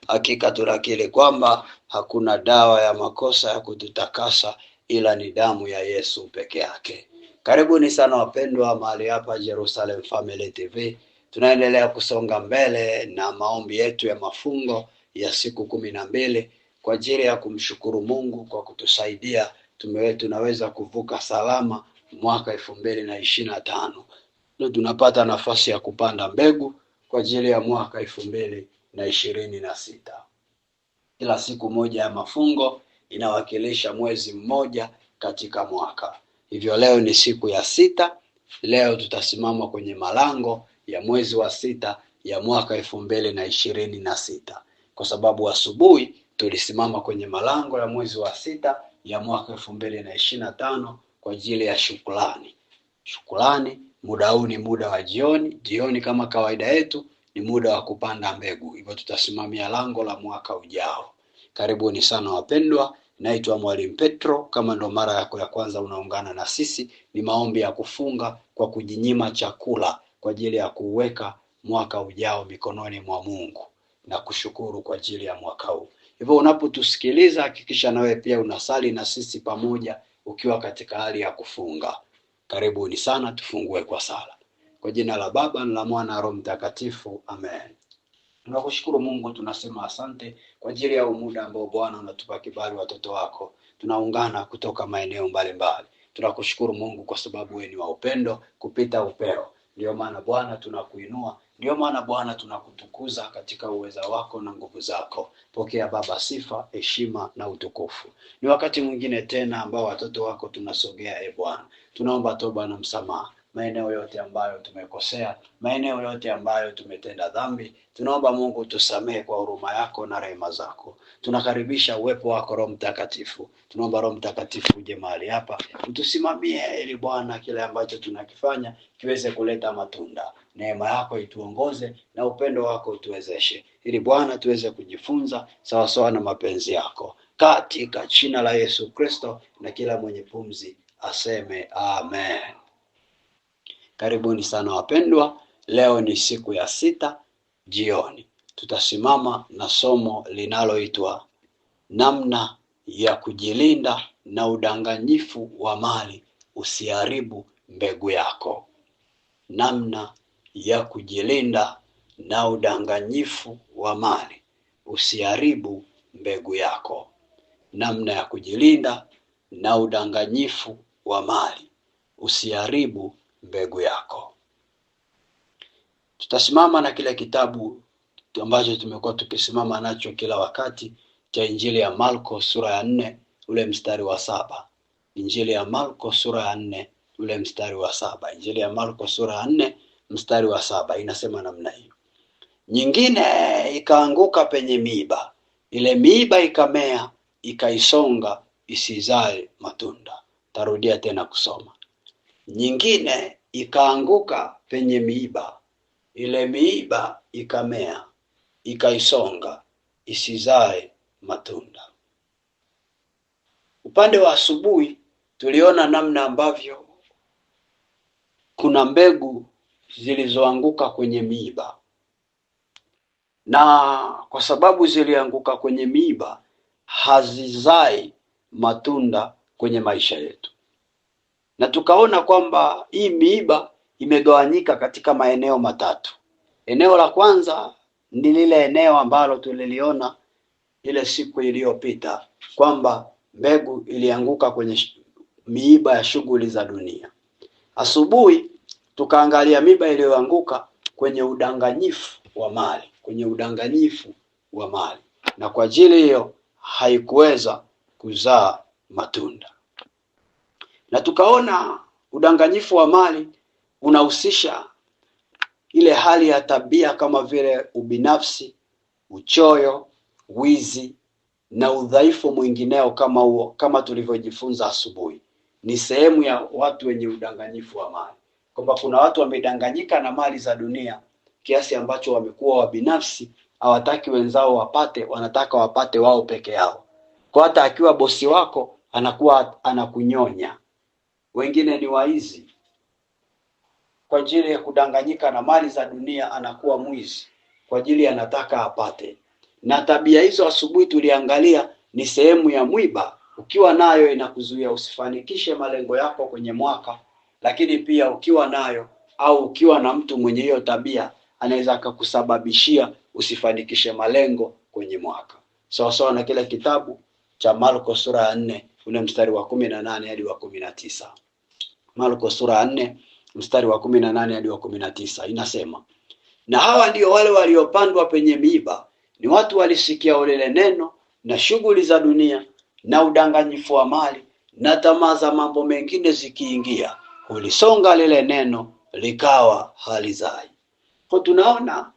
Hakika tunakiri kwamba hakuna dawa ya makosa ya kututakasa ila ni damu ya Yesu peke yake. Karibuni sana wapendwa mahali hapa Jerusalem Family TV. Tunaendelea kusonga mbele na maombi yetu ya mafungo ya siku 12 kwa ajili ya kumshukuru Mungu kwa kutusaidia tunaweza kuvuka salama mwaka 2025. Ndio tunapata nafasi ya kupanda mbegu kwa ajili ya mwaka 2026. Kila siku moja ya mafungo inawakilisha mwezi mmoja katika mwaka. Hivyo leo ni siku ya 6. Leo tutasimama kwenye malango ya mwezi wa 6 ya mwaka 2026. Kwa sababu asubuhi tulisimama kwenye malango ya mwezi wa 6 ya mwaka 2025 kwa ajili ya shukrani. Shukrani, muda huu ni muda wa jioni. Jioni kama kawaida yetu ni muda wa kupanda mbegu. Hivyo tutasimamia lango la mwaka ujao. Karibuni sana wapendwa. Naitwa Mwalimu Petro. Kama ndo mara yako ya kwanza unaungana na sisi, ni maombi ya kufunga kwa kujinyima chakula kwa ajili ya kuweka mwaka ujao mikononi mwa Mungu na kushukuru kwa ajili ya mwaka huu. Hivyo unapotusikiliza hakikisha nawe pia unasali na sisi pamoja ukiwa katika hali ya kufunga. Karibuni sana, tufungue kwa sala. Kwa jina la Baba na la Mwana na Roho Mtakatifu, amen. Tunakushukuru Mungu, tunasema asante kwa ajili ya muda ambao Bwana unatupa kibali watoto wako. Tunaungana kutoka maeneo mbalimbali. Tunakushukuru Mungu kwa sababu wewe ni wa upendo kupita upeo. Ndio maana Bwana tunakuinua, ndio maana Bwana tunakutukuza katika uweza wako na nguvu zako. Pokea Baba sifa, heshima na utukufu. Ni wakati mwingine tena ambao watoto wako tunasogea Bwana. Tunaomba toba na msamaha. Maeneo yote ambayo tumekosea, maeneo yote ambayo tumetenda dhambi, tunaomba Mungu tusamehe kwa huruma yako na rehema zako. Tunakaribisha uwepo wako Roho Mtakatifu. Tunaomba Roho Mtakatifu uje mahali hapa, utusimamie ili Bwana kile ambacho tunakifanya kiweze kuleta matunda. Neema yako ituongoze na upendo wako utuwezeshe, ili Bwana tuweze kujifunza sawa sawa na mapenzi yako. Katika jina la Yesu Kristo, na kila mwenye pumzi aseme amen. Karibuni sana wapendwa. Leo ni siku ya 6 jioni. Tutasimama na somo linaloitwa namna ya kujilinda na udanganyifu wa mali usiharibu mbegu yako. Namna ya kujilinda na udanganyifu wa mali usiharibu mbegu yako. Namna ya kujilinda na udanganyifu wa mali usiharibu mbegu yako. Tutasimama na kile kitabu ambacho tumekuwa tukisimama nacho kila wakati cha Injili ya Marko sura ya 4 ule mstari wa 7. Injili ya Marko sura ya 4 ule mstari wa 7. Injili ya Marko sura ya 4 mstari wa 7 inasema namna hiyo. Nyingine ikaanguka penye miiba. Ile miiba ikamea, ikaisonga isizae matunda. Tarudia tena kusoma. Nyingine ikaanguka penye miiba. Ile miiba ikamea, ikaisonga isizae matunda. Upande wa asubuhi tuliona namna ambavyo kuna mbegu zilizoanguka kwenye miiba. Na kwa sababu zilianguka kwenye miiba, hazizai matunda kwenye maisha yetu. Na tukaona kwamba hii miiba imegawanyika katika maeneo matatu. Eneo la kwanza ni lile eneo ambalo tuliliona ile siku iliyopita kwamba mbegu ilianguka kwenye miiba ya shughuli za dunia. Asubuhi tukaangalia miiba iliyoanguka kwenye udanganyifu wa mali, kwenye udanganyifu wa mali. Na kwa ajili hiyo haikuweza kuzaa matunda. Na tukaona udanganyifu wa mali unahusisha ile hali ya tabia kama vile ubinafsi, uchoyo, wizi na udhaifu mwingineo kama huo, kama tulivyojifunza asubuhi. Ni sehemu ya watu wenye udanganyifu wa mali. Kwamba kuna watu wamedanganyika na mali za dunia kiasi ambacho wamekuwa wabinafsi, hawataki wenzao wapate, wanataka wapate wao peke yao. Kwa hata akiwa bosi wako anakuwa anakunyonya. Wengine ni waizi. Kwa ajili ya kudanganyika na mali za dunia anakuwa mwizi. Kwa ajili anataka apate. Na tabia hizo asubuhi tuliangalia ni sehemu ya mwiba. Ukiwa nayo inakuzuia usifanikishe malengo yako kwenye mwaka, lakini pia ukiwa nayo au ukiwa na mtu mwenye hiyo tabia anaweza akakusababishia usifanikishe malengo kwenye mwaka. Sawa na kile kitabu cha Marko sura ya 4 ule mstari wa 18 hadi wa 19. Marko sura ya 4 mstari wa 18 hadi wa 19 inasema, na hawa ndio wale waliopandwa penye miiba, ni watu walisikia lile neno, na shughuli za dunia na udanganyifu wa mali na tamaa za mambo mengine zikiingia, ulisonga lile neno likawa halizai. Kwa tunaona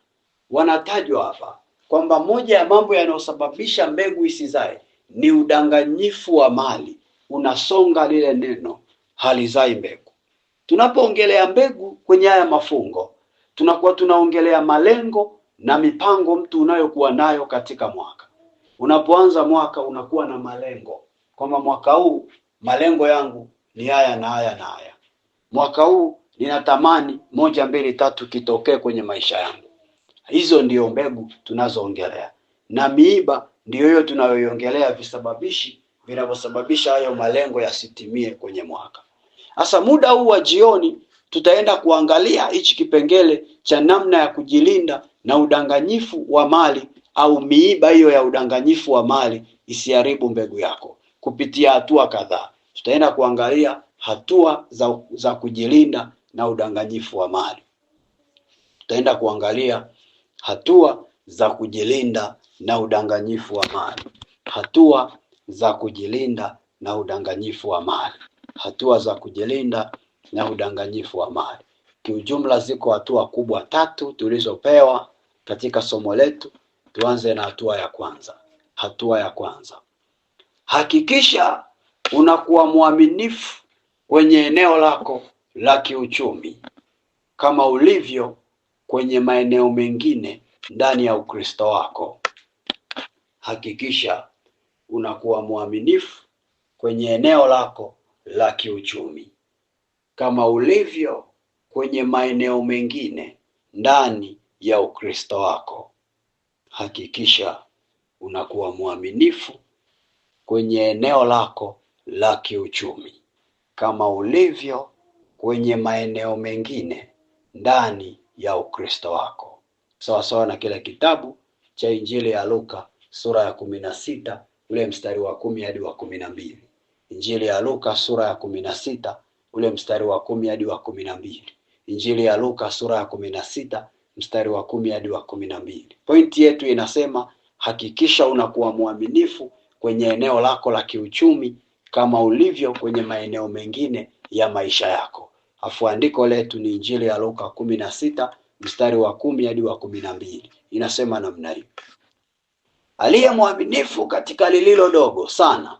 wanatajwa hapa kwamba moja ya mambo yanayosababisha mbegu isizae ni udanganyifu wa mali. Unasonga lile neno, halizai mbegu. Tunapoongelea mbegu kwenye haya mafungo, tunakuwa tunaongelea malengo na mipango mtu unayokuwa nayo katika mwaka. Unapoanza mwaka unakuwa na malengo, kwamba mwaka huu malengo yangu ni haya na haya na haya. Mwaka huu ninatamani 1, 2, 3 kitokee kwenye maisha yangu. Hizo ndio mbegu tunazoongelea, na miiba ndio hiyo tunayoiongelea, visababishi vinavyosababisha hayo malengo yasitimie kwenye mwaka. Sasa muda huu wa jioni tutaenda kuangalia hichi kipengele cha namna ya kujilinda na udanganyifu wa mali au miiba hiyo ya udanganyifu wa mali isiharibu mbegu yako kupitia hatua kadhaa. Tutaenda kuangalia hatua za kujilinda na udanganyifu wa mali. Tutaenda kuangalia hatua za kujilinda na udanganyifu wa mali. Hatua za kujilinda na udanganyifu wa mali. Hatua za kujilinda na udanganyifu wa mali. Kiujumla ziko hatua kubwa 3 tulizopewa katika somo letu. Tuanze na hatua ya kwanza. Hatua ya kwanza, hakikisha unakuwa mwaminifu kwenye eneo lako la kiuchumi kama ulivyo kwenye maeneo mengine ndani ya Ukristo wako. Hakikisha unakuwa mwaminifu kwenye eneo lako la kiuchumi kama ulivyo kwenye maeneo mengine ndani ya Ukristo wako. Hakikisha unakuwa mwaminifu kwenye eneo lako la kiuchumi kama ulivyo kwenye maeneo mengine ndani ya Ukristo wako. Sawa na kile kitabu cha Injili ya Luka sura ya 16 ule mstari wa 10 hadi wa 12. Injili ya Luka sura ya 16 ule mstari wa 10 hadi wa 12. Injili ya Luka sura ya 16 mstari wa 10 hadi wa 12. Pointi yetu inasema hakikisha unakuwa mwaminifu kwenye eneo lako la kiuchumi kama ulivyo kwenye maeneo mengine ya maisha yako. Afu andiko letu ni Injili ya Luka 16 mstari wa 10 hadi wa 12. Inasema namna hii: aliye mwaminifu katika lililo dogo sana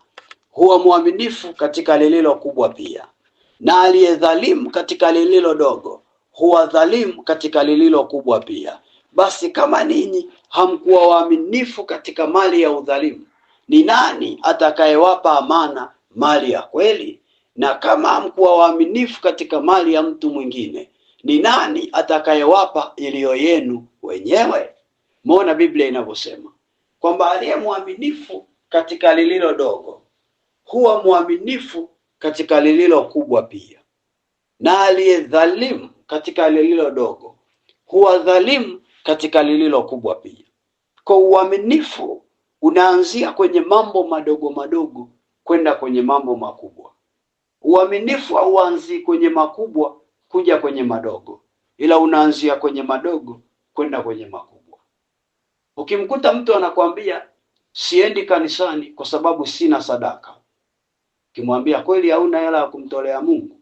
huwa mwaminifu katika lililo kubwa pia, na aliye dhalimu katika lililo dogo huwa dhalimu katika lililo kubwa pia. Basi kama ninyi hamkuwa waaminifu katika mali ya udhalimu, ni nani atakayewapa amana mali ya kweli? Na kama hamkuwa waaminifu katika mali ya mtu mwingine, ni nani atakayewapa iliyo yenu wenyewe? Muona Biblia inavyosema kwamba aliye mwaminifu katika lililo dogo huwa mwaminifu katika lililo kubwa pia, na aliye dhalimu katika lililo dogo huwa dhalimu katika lililo kubwa pia. Kwa uaminifu unaanzia kwenye mambo madogo madogo kwenda kwenye mambo makubwa. Uaminifu hauanzi kwenye makubwa kuja kwenye madogo, ila unaanzia kwenye madogo kwenda kwenye makubwa. Ukimkuta mtu anakuambia siendi kanisani kwa sababu sina sadaka, ukimwambia kweli hauna hela ya kumtolea Mungu,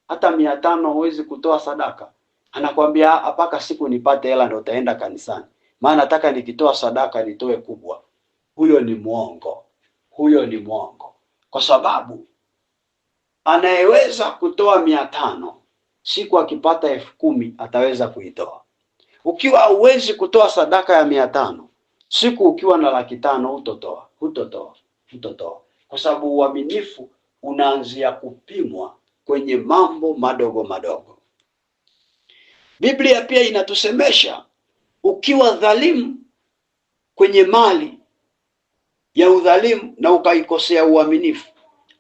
hata 500 huwezi kutoa sadaka, anakuambia apaka siku nipate hela ndio utaenda kanisani, maana nataka nikitoa sadaka nitoe kubwa. Huyo ni mwongo. Huyo ni mwongo. Kwa sababu anayeweza kutoa 500 siku akipata 10,000 ataweza kuitoa. Ukiwa hauwezi kutoa sadaka ya 500 siku ukiwa na 500,000 hutotoa. Kwa sababu uaminifu unaanzia kupimwa kwenye mambo madogo madogo. Biblia pia inatusemesha ukiwa dhalimu kwenye mali ya udhalimu na ukaikosea uaminifu,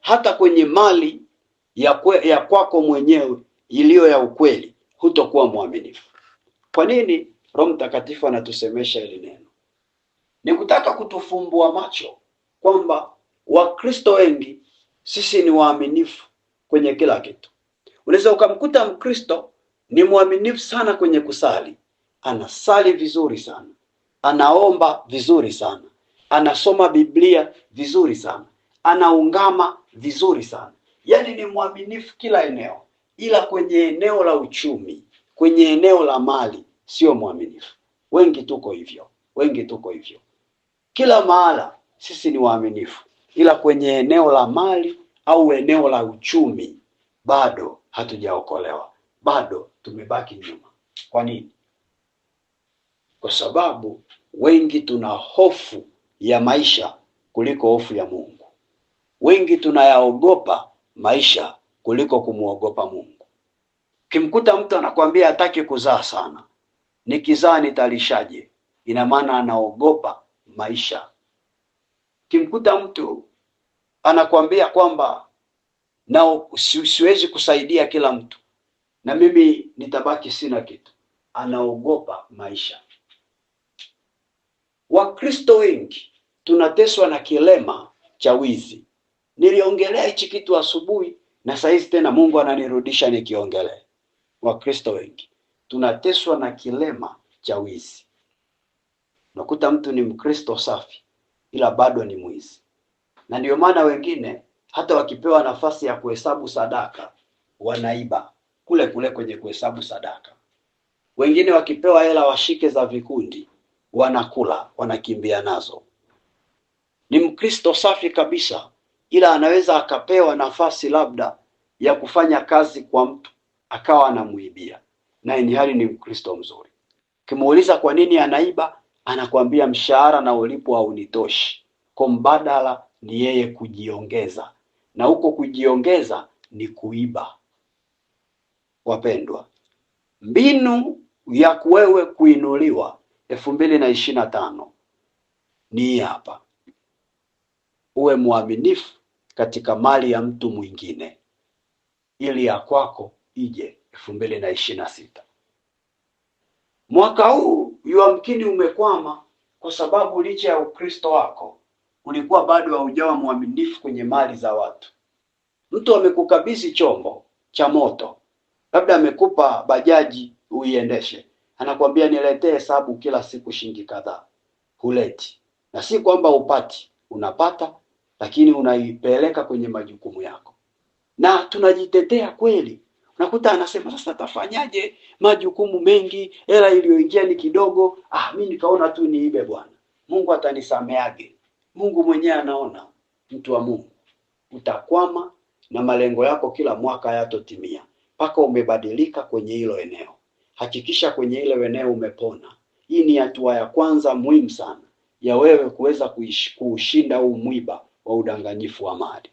hata kwenye mali ya kwako mwenyewe iliyo ya ukweli hutokuwa mwaminifu. Kwa nini Roho Mtakatifu anatusemesha hili neno? Ni kutaka kutufumbua macho kwamba Wakristo wengi sisi ni waaminifu kwenye kila kitu. Unaweza ukamkuta Mkristo ni mwaminifu sana kwenye kusali, anasali vizuri sana, anaomba vizuri sana, anasoma Biblia vizuri sana, anaungama vizuri sana, yaani ni mwaminifu kila eneo, ila kwenye eneo la uchumi, kwenye eneo la mali sio mwaminifu. Wengi tuko hivyo, wengi tuko hivyo. Kila mahala sisi ni waaminifu, ila kwenye eneo la mali au eneo la uchumi bado hatujaokolewa, bado tumebaki nyuma. Kwa nini? Kwa sababu wengi tuna hofu ya maisha kuliko hofu ya Mungu. Wengi tunayaogopa maisha kuliko kumuogopa Mungu. Kimkuta mtu anakuambia hataki kuzaa sana, nikizaa nitalishaje? Ina maana anaogopa maisha. Kimkuta mtu anakuambia kwamba na siwezi kusaidia kila mtu na mimi nitabaki sina kitu, anaogopa maisha. Wakristo wengi tunateswa na kilema cha wizi. Niliongelea hichi kitu asubuhi na saizi tena Mungu ananirudisha nikiongelea. Wakristo wengi tunateswa na kilema cha wizi. Unakuta mtu ni Mkristo safi ila bado ni mwizi. Na ndio maana wengine hata wakipewa nafasi ya kuhesabu sadaka wanaiba kule kwenye kuhesabu sadaka. Wengine wakipewa hela washike za vikundi wanakula, wanakimbia nazo. Ni Mkristo safi kabisa, ila anaweza akapewa nafasi labda ya kufanya kazi kwa mtu akawa anamuibia, na ni hali ni Mkristo mzuri. Kimuuliza kwa nini anaiba, anakuambia mshahara na ulipo haunitoshi, kwa mbadala ni yeye kujiongeza, na huko kujiongeza ni kuiba. Wapendwa, mbinu ya kuwewe kuinuliwa 2025 ni hapa: uwe mwaminifu katika mali ya mtu mwingine ili ya kwako ije 2026. Mwaka huu yamkini umekwama kwa sababu licha ya Ukristo wako ulikuwa bado haujawa mwaminifu kwenye mali za watu. Mtu amekukabidhi chombo cha moto, labda amekupa bajaji uiendeshe, anakuambia niletee hesabu kila siku shilingi kadhaa, huleti. Na si kwamba upati, unapata, lakini unaipeleka kwenye majukumu yako. Na tunajitetea kweli. Unakuta anasema sasa tafanyaje, majukumu mengi, hela iliyoingia ni kidogo, mimi nikaona tu niibe bwana, Mungu atanisameage. Mungu mwenyewe anaona. Mtu wa Mungu, utakwama na malengo yako kila mwaka hayatotimia mpaka umebadilika kwenye hilo eneo. Hakikisha kwenye hilo eneo umepona. Hii ni hatua ya kwanza muhimu sana ya wewe kuweza kuushinda huu mwiba wa udanganyifu wa mali.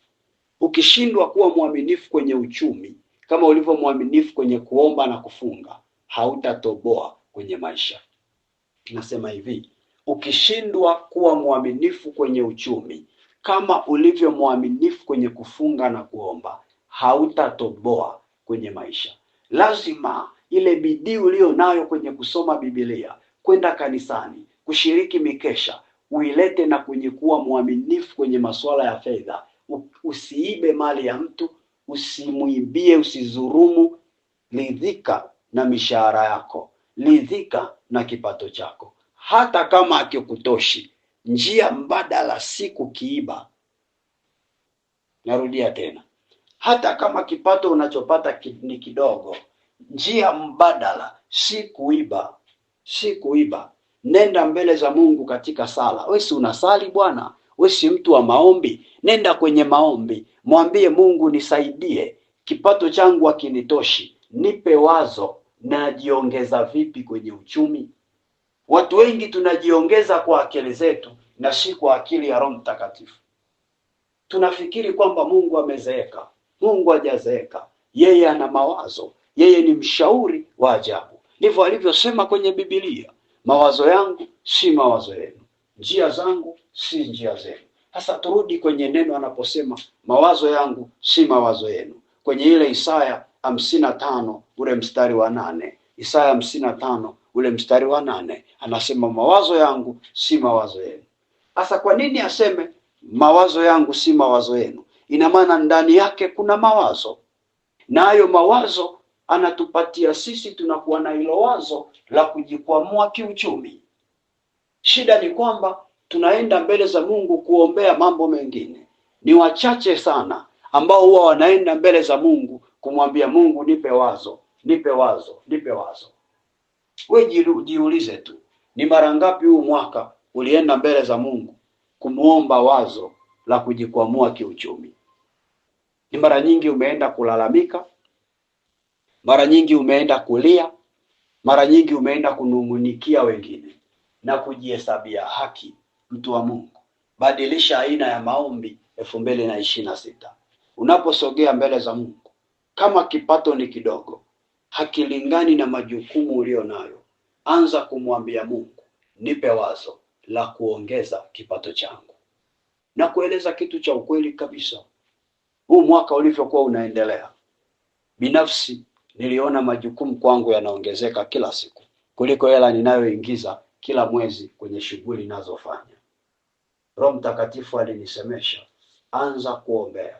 Ukishindwa kuwa mwaminifu kwenye uchumi kama ulivyo mwaminifu kwenye kuomba na kufunga, hautatoboa kwenye maisha. Nasema hivi, ukishindwa kuwa mwaminifu kwenye uchumi kama ulivyo mwaminifu kwenye kufunga na kuomba, hautatoboa kwenye maisha. Lazima ile bidii ulio nayo kwenye kusoma Biblia, kwenda kanisani, kushiriki mikesha, uilete na kwenye kuwa mwaminifu kwenye masuala ya fedha. Usiibe mali ya mtu, usimuibie, usizurumu. Lidhika na mishahara yako, lidhika na kipato chako. Hata kama hakikutoshi, njia mbadala si kukiiba. Narudia tena, hata kama kipato unachopata ni kidogo, njia mbadala si kuiba, si kuiba. Nenda mbele za Mungu katika sala. Wewe si unasali bwana? Wewe si mtu wa maombi? Nenda kwenye maombi, mwambie Mungu, nisaidie, kipato changu hakinitoshi, nipe wazo najiongeza vipi kwenye uchumi. Watu wengi tunajiongeza kwa akili zetu na si kwa akili ya Roho Mtakatifu. Tunafikiri kwamba Mungu amezeeka. Mungu hajazeeka. Yeye ana mawazo. Yeye ni mshauri wa ajabu. Ndivyo alivyosema kwenye Biblia, mawazo yangu si mawazo yenu, njia zangu si njia zenu. Sasa turudi kwenye neno anaposema mawazo yangu si mawazo yenu, kwenye ile Isaya 55 ule mstari wa 8. Isaya 55 ule mstari wa 8 anasema mawazo yangu si mawazo yenu. Sasa kwa nini aseme mawazo yangu si mawazo yenu? Ina maana ndani yake kuna mawazo, na hayo mawazo anatupatia sisi, tunakuwa na hilo wazo la kujikwamua kiuchumi. Shida ni kwamba tunaenda mbele za Mungu kuombea mambo mengine. Ni wachache sana ambao huwa wanaenda mbele za Mungu kumwambia Mungu, nipe wazo, nipe wazo, nipe wazo. Wewe jiulize tu, ni mara ngapi huu mwaka ulienda mbele za Mungu kumuomba wazo la kujikwamua kiuchumi? Ni mara nyingi umeenda kulalamika, mara nyingi umeenda kulia, mara nyingi umeenda kunungunikia wengine na kujihesabia haki. Mtu wa Mungu, badilisha aina ya maombi 2026. Unaposogea mbele za Mungu, kama kipato ni kidogo, hakilingani na majukumu ulionayo, anza kumwambia Mungu, nipe wazo la kuongeza kipato changu. Na kueleza kitu cha ukweli kabisa, huu mwaka ulivyokuwa unaendelea, binafsi niliona majukumu kwangu yanaongezeka kila siku kuliko hela ninayoingiza kila mwezi kwenye shughuli ninazofanya. Roho Mtakatifu alinisemesha, anza kuombea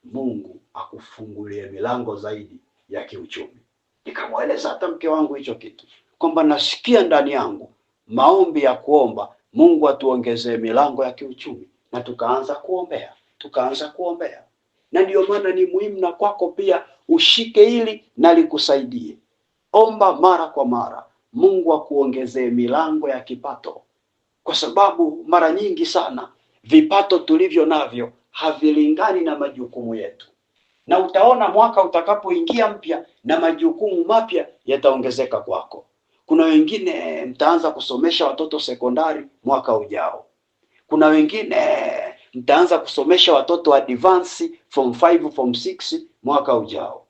Mungu akufungulie milango zaidi ya kiuchumi. Nikamweleza hata mke wangu hicho kitu, kwamba nasikia ndani yangu maombi ya kuomba Mungu atuongezee milango ya kiuchumi, na tukaanza kuombea. Na ndio maana ni muhimu na kwako pia ushike hili na likusaidie. Omba mara kwa mara Mungu akuongezee milango ya kipato, kwa sababu mara nyingi sana vipato tulivyo navyo havilingani na majukumu yetu. Na utaona mwaka utakapoingia mpya na majukumu mapya yataongezeka kwako. Kuna wengine mtaanza kusomesha watoto sekondari mwaka ujao. Kuna wengine mtaanza kusomesha watoto advance form 5 form 6 mwaka ujao.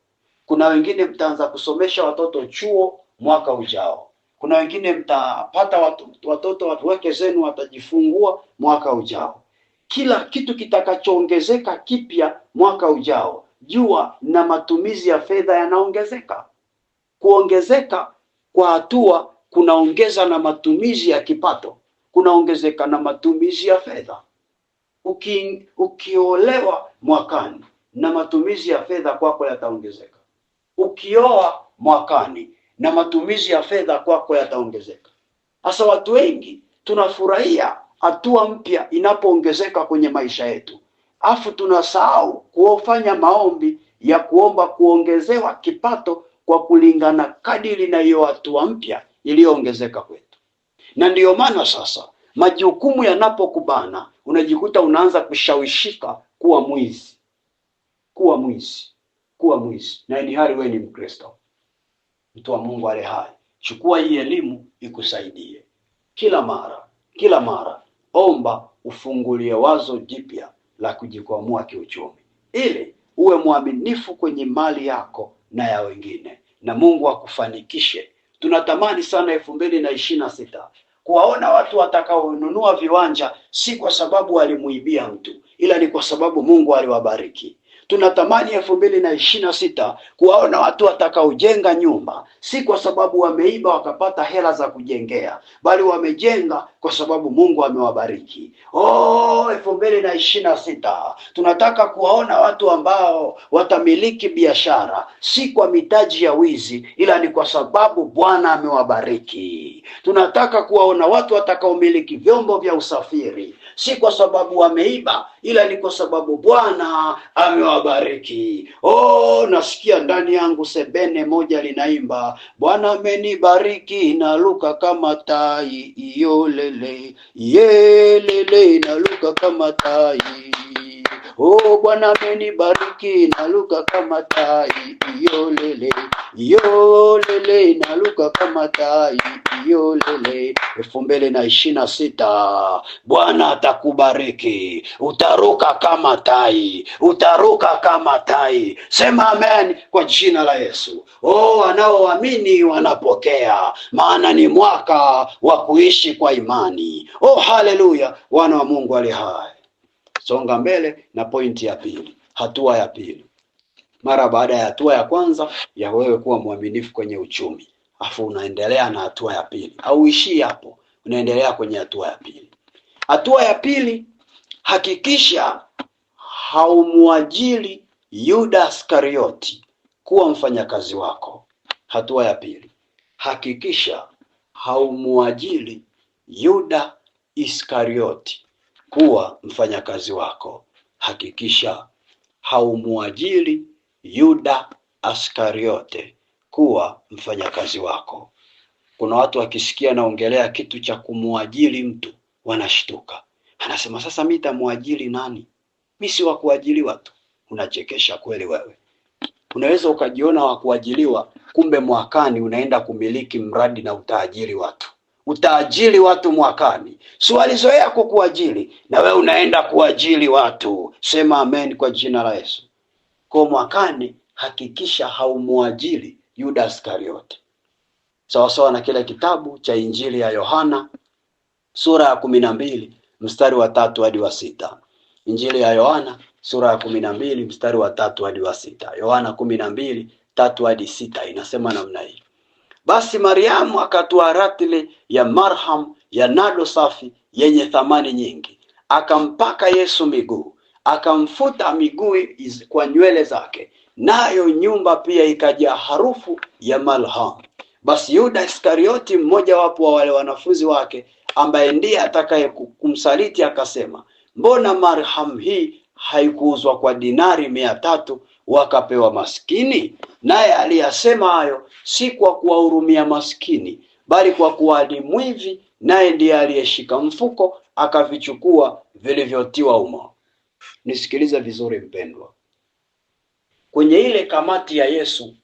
Kuna wengine mtaanza kusomesha watoto chuo mwaka ujao. Kuna wengine mtapata watoto wake zenu watajifungua mwaka ujao. Kila kitu kitakachoongezeka kipya mwaka ujao, jua na matumizi ya fedha yanaongezeka. Kuongezeka kwa hatua kunaongeza na matumizi ya kipato, kunaongezeka na matumizi ya fedha. Ukiolewa mwakani na matumizi ya fedha kwako yataongezeka. Ukioa mwakani na matumizi ya fedha kwako yataongezeka. Sasa watu wengi tunafurahia hatua mpya inapoongezeka kwenye maisha yetu, afu tunasahau kufanya maombi ya kuomba kuongezewa kipato kwa kulingana kadiri na hiyo hatua mpya iliyoongezeka kwetu. Na ndiyo maana sasa majukumu yanapokubana, unajikuta unaanza kushawishika kuwa mwizi. Na ni hali wewe ni Mkristo. Mtu wa Mungu ale hai, chukua hii elimu ikusaidie. Kila mara omba ufungulie wazo jipya la kujikwamua kiuchumi, ili uwe mwaminifu kwenye mali yako na ya wengine, na Mungu akufanikishe. Tunatamani sana 2026 kuwaona watu watakaonunua viwanja, si kwa sababu walimuibia mtu, ila ni kwa sababu Mungu aliwabariki. Tunatamani 2026 kuwaona watu watakaojenga nyumba, si kwa sababu wameiba wakapata hela za kujengea, bali wamejenga kwa sababu Mungu amewabariki. 2026 tunataka kuwaona watu ambao watamiliki biashara, si kwa mitaji ya wizi, ila ni kwa sababu Bwana amewabariki. Tunataka kuwaona watu watakaomiliki vyombo vya usafiri, si kwa sababu wameiba, ila ni kwa sababu Bwana amewabariki. Nasikia ndani yangu sebene moja linaimba, Bwana amenibariki naluka kama tai, yolele yelele naluka kama tai. Oh, Bwana amenibariki, naluka kama tai, yolele, yolele, naluka kama tai, yolele. 2026 Bwana atakubariki, utaruka kama tai, utaruka kama tai. Sema amen kwa jina la Yesu. Oh, wanaoamini wanapokea, maana ni mwaka wa kuishi kwa imani. Oh, haleluya, wana wa Mungu ali hai. Songa mbele na pointi ya pili, hatua ya pili. Mara baada ya hatua ya kwanza ya wewe kuwa mwaminifu kwenye uchumi, afu unaendelea na hatua ya pili, au ishii hapo, unaendelea kwenye hatua ya pili. Hatua ya pili, hakikisha haumuajiri Yuda Iskarioti kuwa mfanyakazi wako. Hatua ya pili, hakikisha haumuajiri Yuda Iskarioti kuwa mfanyakazi wako. Hakikisha haumuajiri Yuda Iskariote kuwa mfanyakazi wako. Kuna watu wakisikia naongelea kitu cha kumuajiri mtu wanashtuka. Anasema sasa mimi nitamuajiri nani? Mimi si wa kuajiriwa tu. Unachekesha kweli wewe. Unaweza ukajiona wa kuajiriwa, kumbe mwakani unaenda kumiliki mradi na utaajiri watu. Utaajiri watu mwakani. Si walizoea kukuajiri na wewe unaenda kuajiri watu. Sema amen kwa jina la Yesu. Kwa mwakani hakikisha haumuajiri Yuda Iskariote. Sawa sawa na kile kitabu cha Injili ya Yohana sura ya 12 mstari wa 3 hadi wa 6. Injili ya Yohana sura ya 12 mstari wa 3 hadi wa 6. Yohana 12:3 hadi 6 inasema namna hii. Basi Mariamu akatoa ratili ya marham ya nado safi yenye thamani nyingi, akampaka Yesu miguu, akamfuta miguu kwa nywele zake, nayo nyumba pia ikajaa harufu ya marham. Basi Yuda Iskarioti, mmoja wapo wa wale wanafunzi wake, ambaye ndiye atakaye kumsaliti, akasema, mbona marham hii haikuuzwa kwa dinari 300 wakapewa maskini? Naye aliyasema hayo si kwa kuwahurumia maskini, bali kwa kuwa ni mwivi, naye ndiye aliyeshika mfuko akavichukua vilivyotiwa humo. Nisikilize vizuri mpendwa. Kwenye ile kamati ya Yesu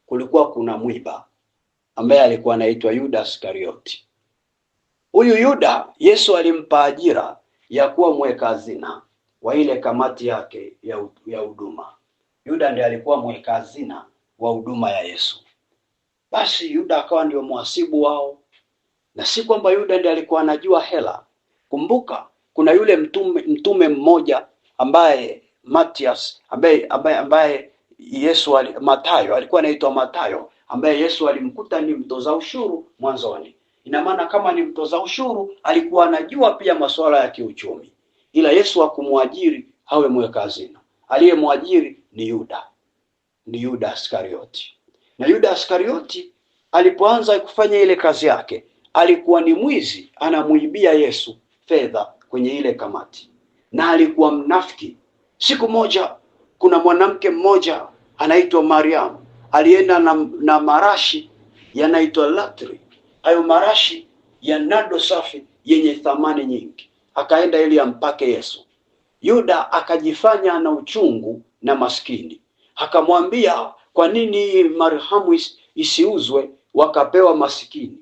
kulikuwa kuna mwiba ambaye alikuwa anaitwa Yuda Iskarioti. Huyu Yuda Yesu alimpa ajira ya kuwa mweka hazina wa ile kamati yake ya huduma. Yuda ndiye alikuwa mweka hazina wa huduma ya Yesu. Basi Yuda akawa ndio mhasibu wao, na si kwamba Yuda ndiye alikuwa anajua hela. Kumbuka kuna yule mtume mmoja ambaye Matias ambaye Yesu Mathayo alikuwa anaitwa Mathayo, ambaye Yesu alimkuta ni mtoza ushuru mwanzoni. Ina maana kama ni mtoza ushuru alikuwa anajua pia masuala ya kiuchumi, ila Yesu hakumwajiri awe mweka hazina. Aliyemwajiri ni Yuda Iskarioti. Na Yuda Iskarioti alipoanza kufanya ile kazi yake, alikuwa ni mwizi, anamuibia Yesu fedha kwenye ile kamati, na alikuwa mnafiki. Siku moja kuna mwanamke mmoja anaitwa Mariamu alienda na marashi yanaitwa latri, hayo marashi ya nado safi yenye thamani nyingi, akaenda ili ampake Yesu. Yuda akajifanya na uchungu na maskini, akamwambia kwa nini marhamu isiuzwe wakapewa maskini.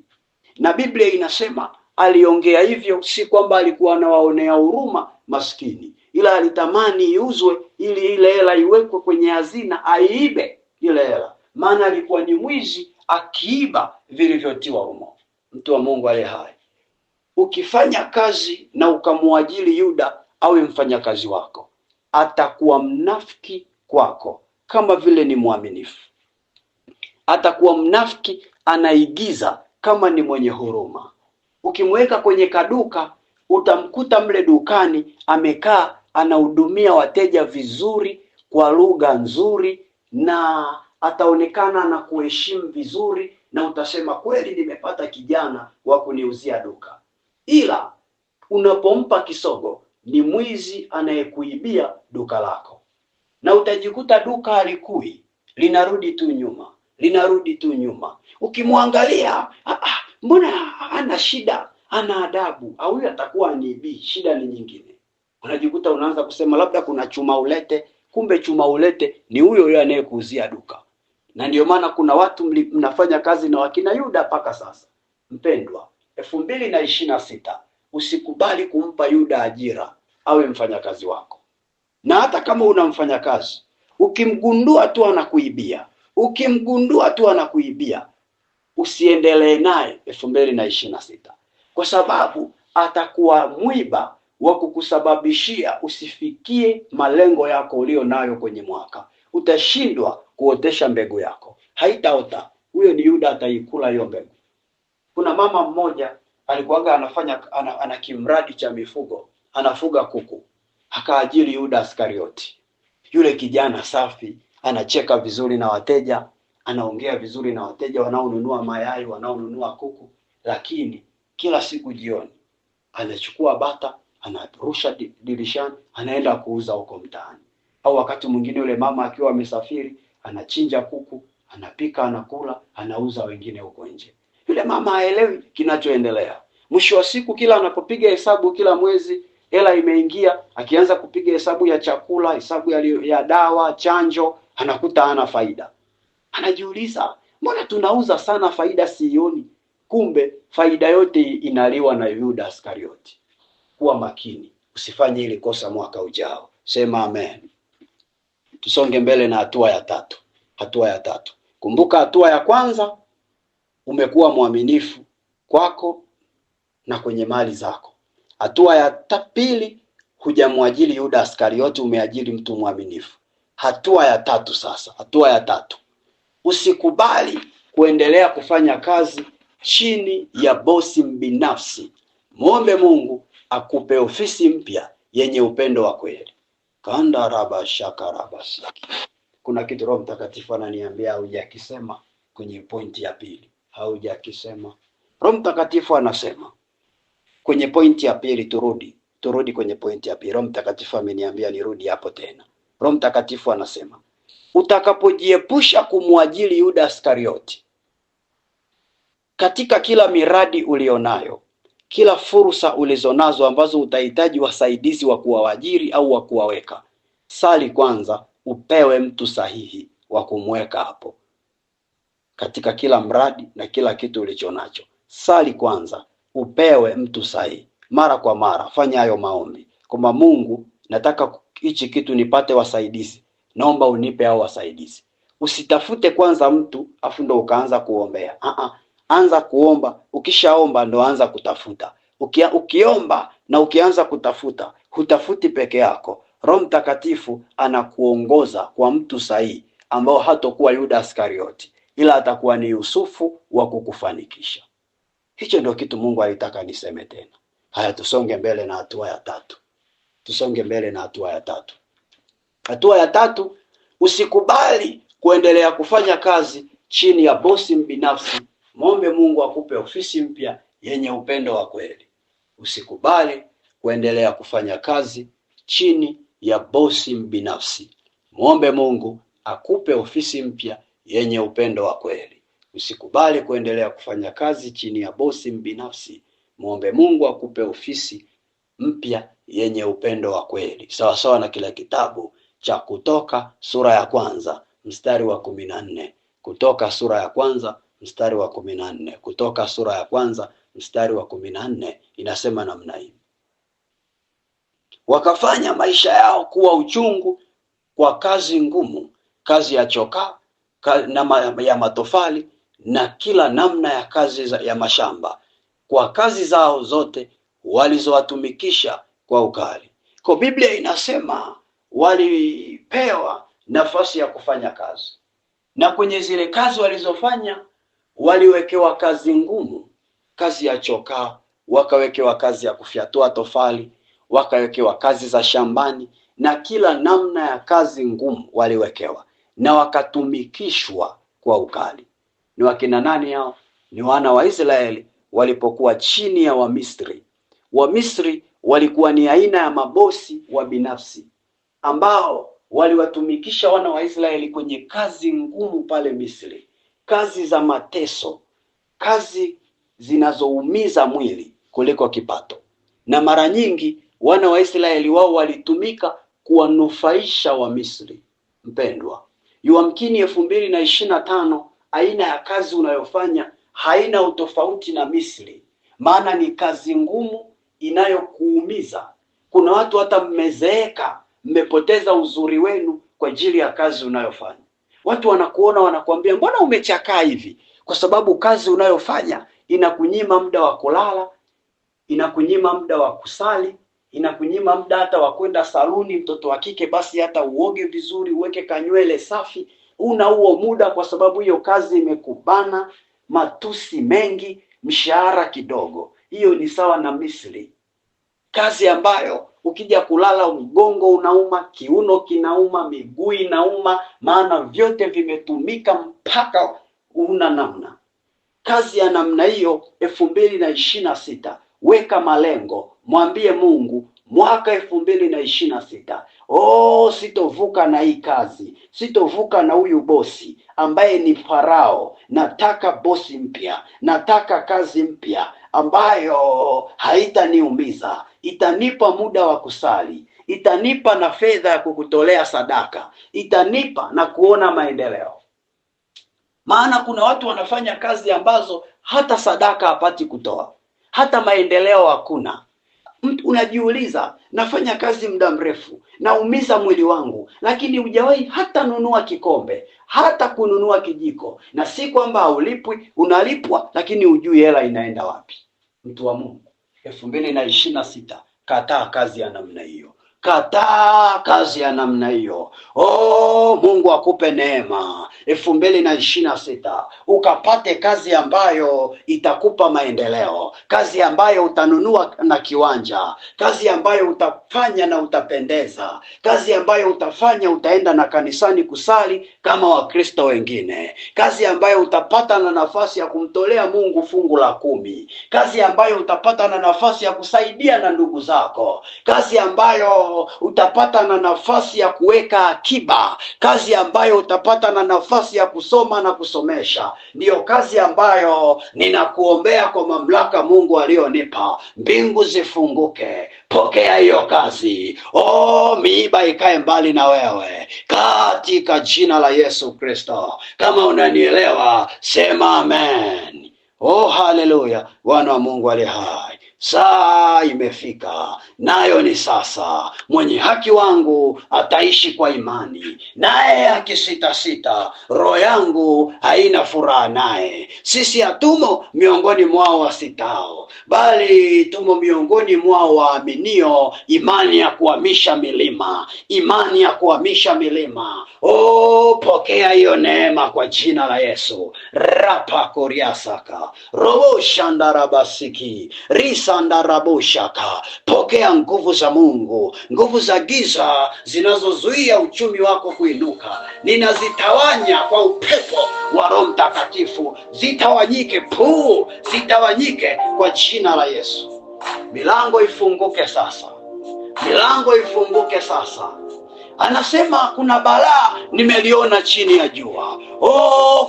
Na Biblia inasema aliongea hivyo si kwamba alikuwa anawaonea huruma maskini, ila alitamani iuzwe ili ile hela iwekwe kwenye hazina, aiibe ile hela, maana alikuwa ni mwizi akiiba vilivyotiwa humo. Mtu wa Mungu aliye hai, ukifanya kazi na ukamwajiri Yuda awe mfanyakazi wako, atakuwa mnafiki kwako kama vile ni mwaminifu. Atakuwa mnafiki anaigiza kama ni mwenye huruma. Ukimweka kwenye kaduka, utamkuta mle dukani amekaa anahudumia wateja vizuri kwa lugha nzuri, na ataonekana na kuheshimu vizuri, na utasema kweli nimepata kijana wa kuniuzia duka. Ila unapompa kisogo, ni mwizi anayekuibia duka lako, na utajikuta duka halikui, linarudi tu nyuma. Ukimwangalia, mbona ana shida, ana adabu, au huyu atakuwa aniibii, shida ni nyingine. Unajikuta unaanza kusema labda kuna chuma ulete, kumbe chuma ulete ni huyo anayekuuzia duka. Na ndio maana kuna watu mnafanya kazi na wakina Yuda mpaka sasa. Mpendwa, 2026 usikubali kumpa Yuda ajira awe mfanyakazi wako. Na hata kama una mfanyakazi, ukimgundua tu anakuibia, usiendelee naye 2026, kwa sababu atakuwa mwiba wa kukusababishia usifikie malengo yako ulio nayo kwenye mwaka. Utashindwa kuotesha mbegu yako, haitaota. Huyo ni Yuda, ataikula hiyo mbegu. Kuna mama mmoja alikuwaga ana kimradi cha mifugo, anafuga kuku, akaajiri Yuda Iskarioti. Yule kijana safi, anacheka vizuri na wateja, anaongea vizuri na wateja wanaonunua mayai, wanaonunua kuku, lakini kila siku jioni anachukua bata, anarusha dirishani, anaenda kuuza huko mtaani. Au wakati mwingine yule mama akiwa amesafiri, anachinja kuku, anapika, anakula, anauza wengine huko nje. Yule mama haelewi kinachoendelea. Mwisho wa siku, kila anapopiga hesabu kila mwezi hela imeingia, akianza kupiga hesabu ya chakula, hesabu ya dawa, chanjo, anakuta hana faida. Anajiuliza, mbona tunauza sana, faida sioni? Kumbe faida yote inaliwa na Yuda Iskarioti. Kuwa makini, usifanye ile kosa mwaka ujao. Sema amen. Tusonge mbele na hatua ya tatu. Hatua ya tatu. Kumbuka hatua ya kwanza, umekuwa mwaminifu kwako na kwenye mali zako. Hatua ya pili, hujamwajiri Yuda Iskarioti, umeajiri mtu mwaminifu. Hatua ya tatu sasa. Hatua ya tatu, usikubali kuendelea kufanya kazi chini ya bosi mbinafsi. Muombe Mungu akupe ofisi mpya yenye upendo wa kweli. Kanda raba shaka raba siki. Kuna kitu Roho Mtakatifu ananiambia haujakisema kwenye pointi ya pili. Haujakisema. Roho Mtakatifu anasema kwenye pointi ya pili, turudi kwenye pointi ya pili. Roho Mtakatifu ameniambia nirudi hapo tena. Roho Mtakatifu anasema utakapojiepusha kumwajiri Yuda Iskarioti katika kila miradi ulionayo, kila fursa ulizonazo ambazo utahitaji wasaidizi wa kuwaajiri au wa kuwaweka, sali kwanza upewe mtu sahihi wa kumweka hapo. Katika kila mradi na kila kitu ulichonacho, sali kwanza upewe mtu sahihi. Mara kwa mara fanya hayo maombi, kwamba Mungu, nataka hichi kitu nipate wasaidizi, naomba unipe hao wasaidizi. Usitafute kwanza mtu afu ndo ukaanza kuombea. Anza kuomba, ukishaomba ndo anza kutafuta. Ukiomba na ukianza kutafuta, hutafuti peke yako. Roho Mtakatifu anakuongoza kwa mtu sahihi ambao hatakuwa Yuda Iskarioti, ila atakuwa ni Yusufu wa kukufanikisha. Hicho ndio kitu Mungu alitaka niseme tena. Haya, tusonge mbele na hatua ya tatu. Hatua ya tatu, usikubali kuendelea kufanya kazi chini ya bosi mbinafsi. Muombe Mungu akupe ofisi mpya yenye upendo wa kweli. Usikubali kuendelea kufanya kazi chini ya bosi mbinafsi. Muombe Mungu akupe ofisi mpya yenye upendo wa kweli. Usikubali kuendelea kufanya kazi chini ya bosi mbinafsi. Muombe Mungu akupe ofisi mpya yenye upendo wa kweli. Sawa sawa na kila kitabu cha Kutoka sura ya kwanza mstari wa 14. Kutoka sura ya kwanza mstari wa 14. Kutoka sura ya kwanza mstari wa 14 inasema namna hii: wakafanya maisha yao kuwa uchungu kwa kazi ngumu, kazi ya chokaa na ya matofali na kila namna ya kazi ya mashamba, kwa kazi zao zote walizowatumikisha kwa ukali. Kwa Biblia inasema walipewa nafasi ya kufanya kazi, na kwenye zile kazi walizofanya waliwekewa kazi ngumu, kazi ya chokaa, wakawekewa kazi ya kufyatua tofali, wakawekewa kazi za shambani na kila namna ya kazi ngumu waliwekewa, na wakatumikishwa kwa ukali. Ni wakina nani hao? Ni wana wa Israeli walipokuwa chini ya Wamisri. Wamisri walikuwa ni aina ya mabosi wa binafsi ambao waliwatumikisha wana wa Israeli kwenye kazi ngumu pale Misri, kazi za mateso, kazi zinazoumiza mwili kuliko kipato. Na mara nyingi wana wa Israeli wao walitumika kuwanufaisha wa Misri. Mpendwa, yamkini 2025 aina ya kazi unayofanya haina utofauti na Misri, maana ni kazi ngumu inayokuumiza. Kuna watu hata mmezeeka, mmepoteza uzuri wenu kwa ajili ya kazi unayofanya. Watu wanakuona wanakuambia, mbona umechakaa hivi? Kwa sababu kazi unayofanya inakunyima muda wa kulala, inakunyima muda wa kusali, inakunyima muda hata wa kwenda saluni. Mtoto wa kike basi hata uoge vizuri, uweke kanywele safi, una huo muda kwa sababu hiyo kazi imekubana. Matusi mengi, mshahara kidogo. Hiyo ni sawa na Misri, kazi ambayo ukija kulala mgongo unauma, kiuno kinauma, miguu inauma, maana vyote vimetumika mpaka una namna. Kazi ya namna hiyo 2026, weka malengo, mwambie Mungu, mwaka 2026, sitovuka na hii kazi, sitovuka na huyu bosi ambaye ni Farao. Nataka bosi mpya, nataka kazi mpya ambayo haitaniumiza, itanipa muda wa kusali, itanipa na fedha ya kukutolea sadaka, itanipa na kuona maendeleo. Maana kuna watu wanafanya kazi ambazo hata sadaka hapati kutoa, hata maendeleo hakuna. Unajiuliza, nafanya kazi muda mrefu, naumiza mwili wangu, lakini hujawahi hata nunua kikombe, hata kununua kijiko. Na si kwamba haulipwi, unalipwa, lakini hujui hela inaenda wapi. Mtu wa Mungu, 2026, kataa kazi ya namna hiyo. Kataa kazi ya namna hiyo. Mungu akupe neema 2026 ukapate kazi ambayo itakupa maendeleo, kazi ambayo utanunua na kiwanja, kazi ambayo utafanya na utapendeza, kazi ambayo utafanya utaenda na kanisani kusali kama Wakristo wengine, kazi ambayo utapata na nafasi ya kumtolea Mungu fungu la 10, kazi ambayo utapata na nafasi ya kusaidia na ndugu zako, kazi ambayo utapata na nafasi ya kuweka akiba, kazi ambayo utapata na nafasi ya kusoma na kusomesha. Ndiyo kazi ambayo ninakuombea kwa mamlaka Mungu alionipa. Mbingu zifunguke, pokea hiyo kazi. Miiba ikae mbali na wewe katika jina la Yesu Kristo. Kama unanielewa sema amen. Haleluya. Wana wa Mungu aliye hai, saa imefika, nayo ni sasa. Mwenye haki wangu ataishi kwa imani, naye akisitasita, roho yangu haina furaha naye. Sisi hatumo miongoni mwao wasitao, bali tumo miongoni mwao waaminio imani ya kuhamisha milima, imani ya kuhamisha milima. Pokea hiyo neema kwa jina la Yesu. Rapa koriasaka robo shandarabasiki risandarabushaka. Pokea nguvu za Mungu, nguvu za giza zinazozuia uchumi wako kuinuka, ninazitawanya kwa upepo wa Roho Mtakatifu. Zitawanyike, zitawanyike kwa jina la Yesu. Milango ifunguke sasa, milango ifunguke sasa. Anasema kuna balaa nimeliona chini ya jua.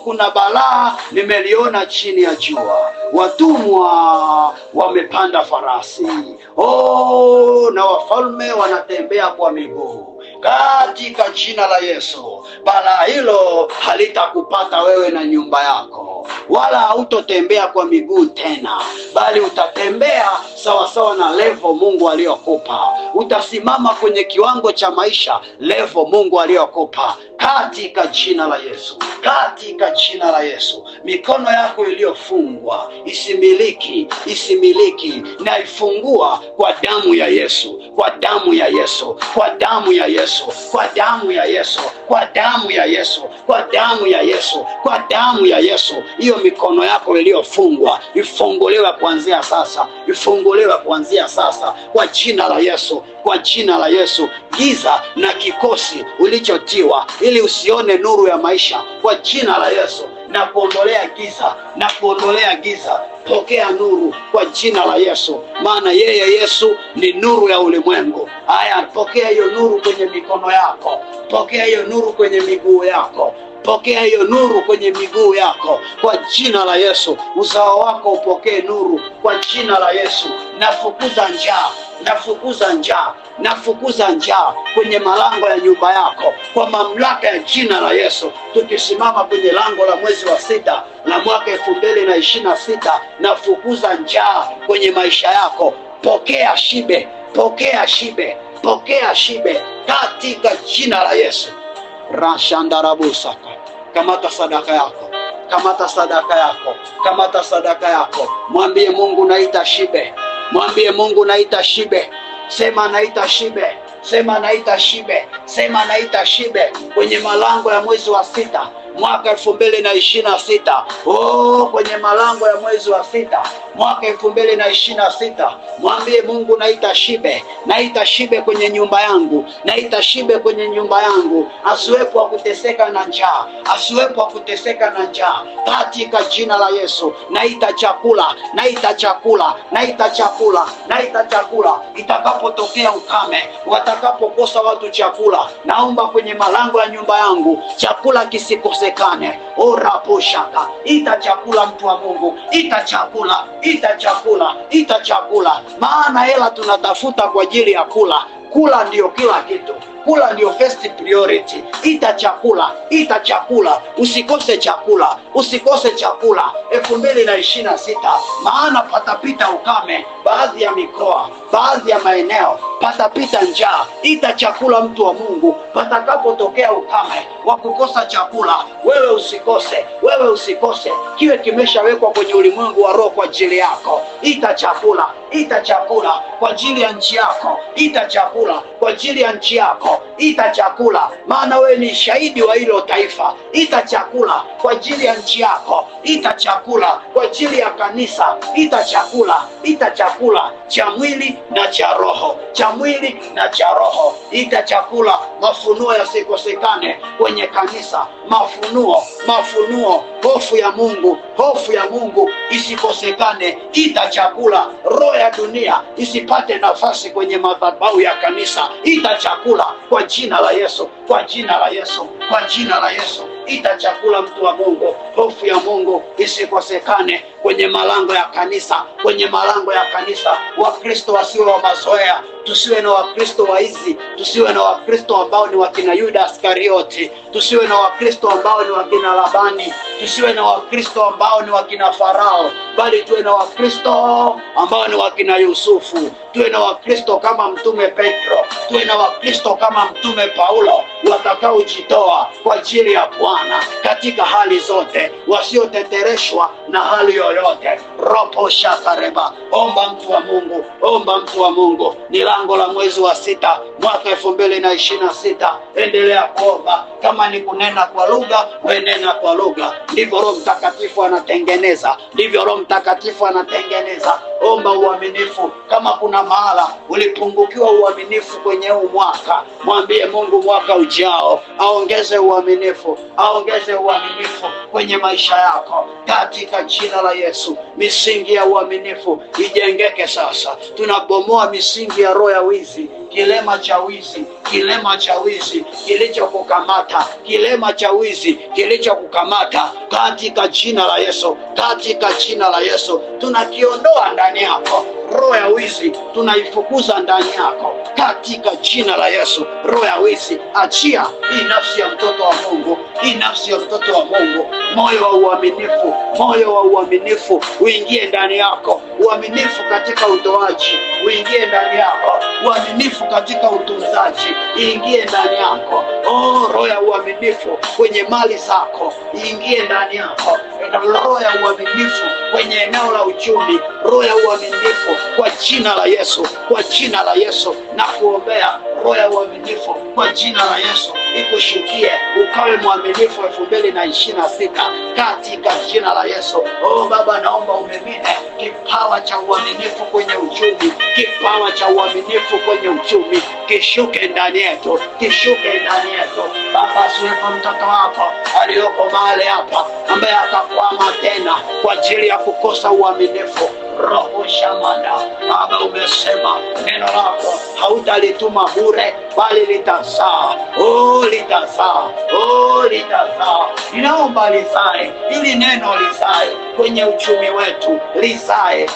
Kuna balaa nimeliona chini ya jua. Watumwa wamepanda farasi. Na wafalme wanatembea kwa miguu. Katika jina la Yesu, balaa hilo halitakupata wewe na nyumba yako, wala hautotembea kwa miguu tena, bali utatembea sawasawa na level Mungu aliyokupa. Utasimama kwenye kiwango cha maisha level Mungu aliyokupa, katika jina la Yesu, katika jina la Yesu. Mikono yako iliyofungwa isimiliki, na ifungua kwa damu ya Yesu, kwa damu ya Yesu, kwa damu ya Yesu, kwa damu ya Yesu, kwa damu ya Yesu, kwa damu ya Yesu, kwa damu ya Yesu. Hiyo mikono yako iliyofungwa ifunguliwe kuanzia sasa, ifunguliwe kuanzia sasa kwa jina la Yesu, kwa jina la Yesu. Giza na kikosi ulichotiwa ili usione nuru ya maisha, kwa jina la Yesu na kuondolea giza, na kuondolea giza. Pokea nuru kwa jina la Yesu, maana yeye Yesu ni nuru ya ulimwengu. Haya, pokea hiyo nuru kwenye mikono yako, pokea hiyo nuru kwenye miguu yako, Pokea hiyo nuru kwenye miguu yako kwa jina la Yesu. Uzao wako upokee nuru kwa jina la Yesu. Nafukuza njaa, nafukuza njaa, nafukuza njaa kwenye malango ya nyumba yako kwa mamlaka ya jina la Yesu. Tukisimama kwenye lango la mwezi wa 6 la mwaka 2026, nafukuza njaa kwenye maisha yako. Pokea shibe, pokea shibe, pokea shibe katika jina la Yesu. Rashandarabusaka. Kamata sadaka yako, kamata sadaka yako, kamata sadaka yako. Mwambie Mungu naita shibe, mwambie Mungu naita shibe. Sema naita shibe, sema naita shibe, sema naita shibe kwenye malango ya mwezi wa 6 mwaka 2026. Kwenye malango ya mwezi wa 6 mwaka 2026, mwambie Mungu naita shibe, naita shibe kwenye nyumba yangu, naita shibe kwenye nyumba yangu. Asiwepo wa kuteseka na njaa, asiwepo wa kuteseka na njaa katika jina la Yesu. Naita chakula, naita chakula, naita chakula, naita chakula. Itakapotokea ukame, watakapokosa watu chakula, naomba kwenye malango ya nyumba yangu chakula kisikosekane. Oraposhaka. Ita chakula, mtu wa Mungu, ita chakula, ita chakula, ita chakula. Maana hela tunatafuta kwa ajili ya kula. Kula ndio kila kitu, kula ndio first priority. Ita chakula, ita chakula, usikose chakula, usikose chakula 2026. Maana patapita ukame baadhi ya mikoa, baadhi ya maeneo, patapita njaa. Ita chakula, mtu wa Mungu, patakapotokea ukame wa kukosa chakula, wewe usikose, wewe usikose. Kiwe kimeshawekwa kwenye ulimwengu wa roho kwa ajili yako. Ita chakula, ita chakula kwa ajili ya nchi yako, ita chakula kwa ajili ya nchi yako, ita chakula, maana wewe ni shahidi wa hilo taifa. Ita chakula kwa ajili ya nchi yako, ita chakula kwa ajili ya kanisa, ita chakula, ita chakula cha mwili na cha roho, cha mwili na cha roho. Ita chakula, mafunuo yasikosekane kwenye kanisa, mafunuo, mafunuo, hofu ya Mungu, hofu ya Mungu isikosekane. Ita chakula, roho ya dunia isipate nafasi kwenye madhabahu ya kanisa. Ita chakula kwa jina la Yesu, kwa jina la Yesu, kwa jina la Yesu. Ita chakula, mtu wa Mungu, hofu ya Mungu isikosekane kwenye malango ya kanisa, kwenye malango ya kanisa. Wakristo wasiwe wa mazoea, tusiwe na Wakristo waizi, tusiwe na Wakristo ambao ni wakina Yuda Iskarioti, tusiwe na Wakristo ambao ni wakina Labani, tusiwe na Wakristo ambao ni wakina Farao, bali tuwe na Wakristo ambao ni wakina Yusufu. Tuwe na Wakristo kama mtume Petro, tuwe na Wakristo kama mtume Paulo, watakaojitoa kwa ajili ya Bwana katika hali zote, wasiotetereshwa na hali yoyote. Ropo shakareba. Omba, mtu wa Mungu, omba, mtu wa Mungu. Ni lango la mwezi wa 6 mwaka 2026. Endelea kuomba. Kama ni kunena kwa lugha, wewe nena kwa lugha. Ndivyo Roho Mtakatifu anatengeneza, ndivyo Roho Mtakatifu anatengeneza. Omba uaminifu. Kama kuna mahala ulipungukiwa uaminifu kwenye huu mwaka, mwambie Mungu mwaka ujao aongeze uaminifu, aongeze uaminifu kwenye maisha yako katika jina la Yesu. Misingi ya uaminifu ijengeke sasa. Tunabomoa misingi ya roho ya wizi, kilema cha wizi, kilema cha wizi kilichokukamata, kilema cha wizi kilichokukamata katika jina la Yesu, katika jina la Yesu. Tunakiondoa ndani yako roho ya wizi, tunaifukuza ndani yako katika jina la Yesu. Roho ya wizi, achia hii nafsi ya mtoto wa Mungu, hii nafsi ya mtoto wa Mungu. Moyo wa uaminifu, moyo wa uaminifu uingie ndani yako. Uaminifu katika utoaji uingie ndani yako. Uaminifu katika utunzaji iingie ndani yako. Roho ya uaminifu kwenye mali zako iingie ndani yako. Roho ya uaminifu kwenye eneo la uchumi, roho ya uaminifu kwa jina la Yesu, kwa jina la Yesu. Na kuombea roho ya uaminifu kwa jina la Yesu ikushukie, ukawe mwaminifu 2026 katika jina la Yesu. Baba, naomba umimine kipawa cha uaminifu kwenye uchumi, kipawa cha uaminifu kwenye uchumi kishuke ndani yetu, kishuke ndani yetu. Baba, asiwepo mtoto wako aliyoko mahali hapa ambaye akakwama tena kwa ajili ya kukosa uaminifu, roho shamanda, Baba umesema neno lako hautalituma bure, bali litazaa. Litazaa. Litazaa. Ninaomba lizae, ili neno lizae kwenye uchumi wetu, lizae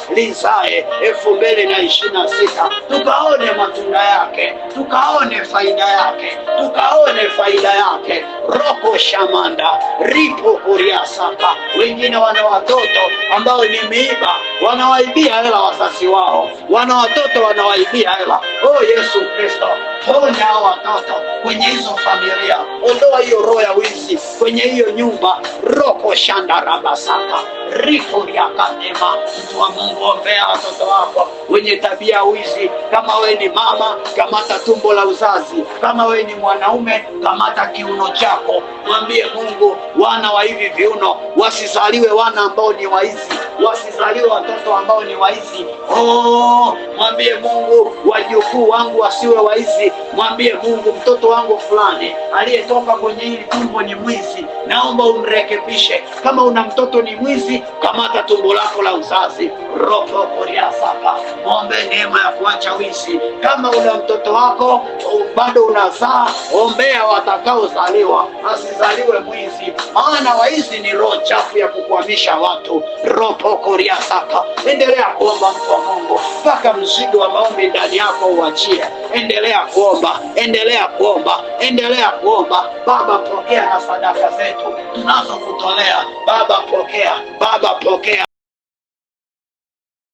2026, tukaone matunda yake, tukaone faida yake, Roko shamanda, ripo kuriasaka. Wengine wana watoto ambao ni miiba, wanawaibia hela wazazi wao, wana watoto wanawaibia hela. Yesu Kristo, ponya hao watoto kwenye hizo familia, ondoa hiyo roho ya wizi kwenye hiyo nyumba. Roko shanda rabasaka, ripo yakatema. Mtu wa Mungu, ombea watoto wako wenye tabia ya wizi. Kama we ni mama, kamata tumbo la uzazi. Kama we ni mwanaume, kamata kiuno chako. Mwambie Mungu, wana wa hivi viuno wasizaliwe wana ambao ni waizi, wasizaliwe watoto ambao ni waizi. Mwambie Mungu, wajukuu wangu wasiwe waizi. Mwambie Mungu, mtoto wangu fulani aliyetoka kwenye hili tumbo ni mwizi, naomba umrekebishe. Kama una mtoto ni mwizi, kamata tumbo lako la uzazi. Roho kuriasaka, ombe neema ya kuacha wizi. Kama una mtoto wako bado unazaa, ombea watakaozaliwa asizaliwe mwizi, maana waizi ni roho chafu ya kukwamisha watu. Roho kuriasaka. Endelea kuomba, mtu wa Mungu, mpaka mzigo wa maombi ndani yako uachie. Endelea kuomba. Baba, pokea na sadaka zetu tunazokutolea. Baba, pokea.